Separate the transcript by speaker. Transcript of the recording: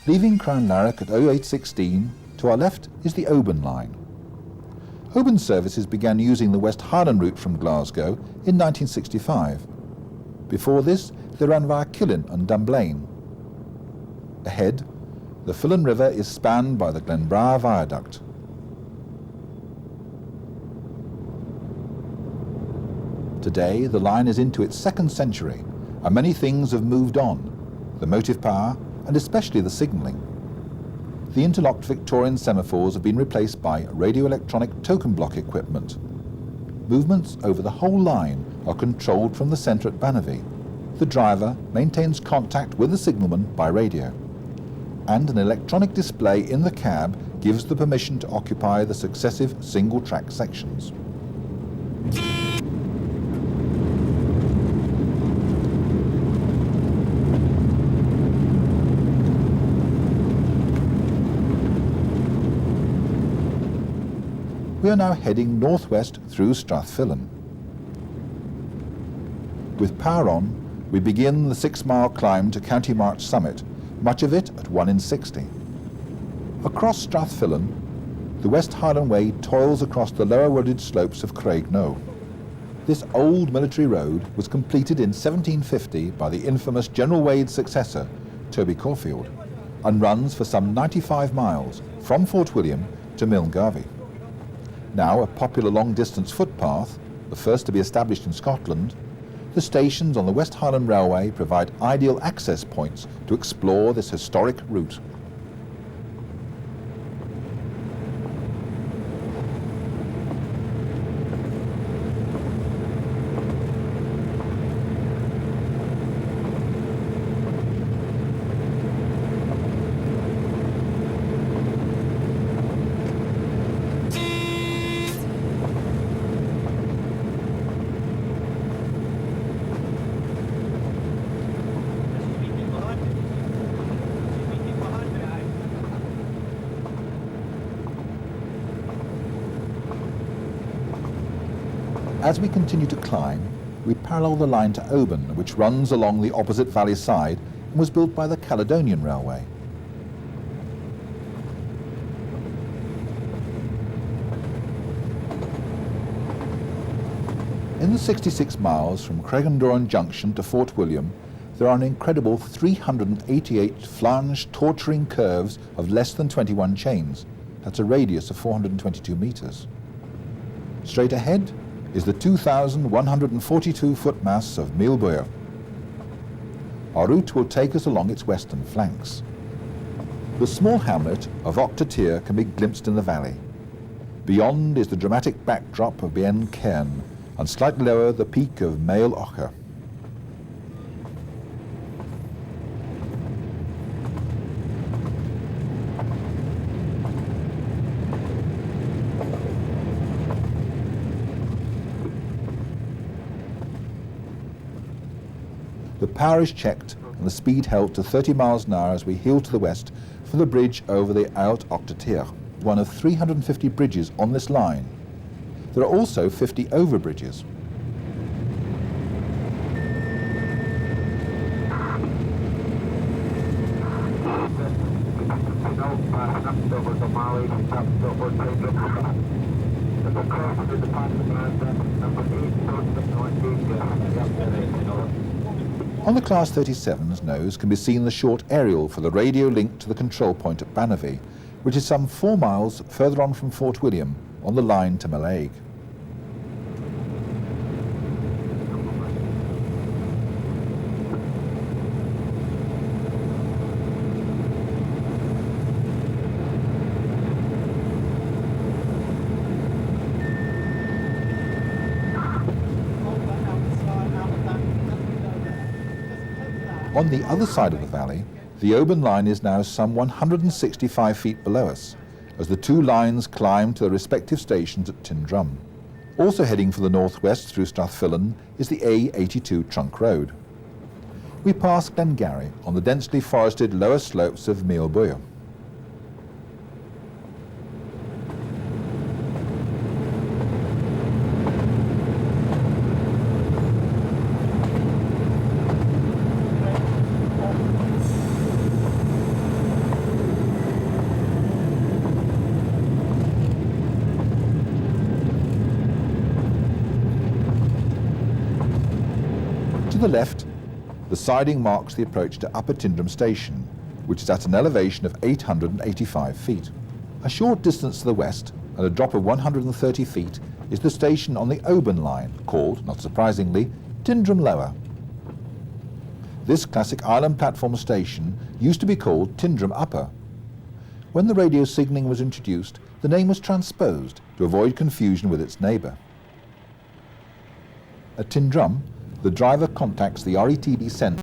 Speaker 1: Leaving Crianlarich at 0816, to our left is the Oban line. Oban services began using the West Highland route from Glasgow in 1965. Before this, they ran via Killin and Dunblane. Ahead, the Fillan River is spanned by the Glenbra Viaduct. Today, the line is into its second century, and many things have moved on, the motive power and especially the signalling. The interlocked Victorian semaphores have been replaced by radio-electronic token block equipment. Movements over the whole line are controlled from the centre at Bannerby. The driver maintains contact with the signalman by radio, and an electronic display in the cab gives the permission to occupy the successive single-track sections. We are now heading northwest through Strathfillan. With power on, we begin the 6-mile climb to County March summit, much of it at 1 in 60. Across Strathfillan, the West Highland Way toils across the lower wooded slopes of Craigno. This old military road was completed in 1750 by the infamous General Wade's successor, Toby Caulfield, and runs for some 95 miles from Fort William to Milngarvey. Now a popular long-distance footpath, the first to be established in Scotland, the stations on the West Highland Railway provide ideal access points to explore this historic route. As we continue to climb, we parallel the line to Oban, which runs along the opposite valley side and was built by the Caledonian Railway. In the 66 miles from Caledonian Junction to Fort William, there are an incredible 388 flanged, torturing curves of less than 21 chains. That's a radius of 422 metres. Straight ahead is the 2,142-foot mass of Milboya. Our route will take us along its western flanks. The small hamlet of Octatir can be glimpsed in the valley. Beyond is the dramatic backdrop of Bien Cairn, and slightly lower the peak of Mael Ocher. The power is checked and the speed held to 30 miles an hour as we heel to the west for the bridge over the Out Octatir, one of 350 bridges on this line. There are also 50 overbridges. On the Class 37's nose can be seen the short aerial for the radio link to the control point at Bannerby, which is some 4 miles further on from Fort William on the line to Mallaig. On the other side of the valley, the Oban line is now some 165 feet below us, as the two lines climb to their respective stations at Tyndrum. Also heading for the northwest through Strathfillan is the A82 trunk road. We pass Glengarry on the densely forested lower slopes of Milboya. To the left, the siding marks the approach to Upper Tyndrum Station, which is at an elevation of 885 feet. A short distance to the west, at a drop of 130 feet, is the station on the Oban line, called, not surprisingly, Tyndrum Lower. This classic island platform station used to be called Tyndrum Upper. When the radio signalling was introduced, the name was transposed to avoid confusion with its neighbour. At Tyndrum, the driver contacts the RETB centre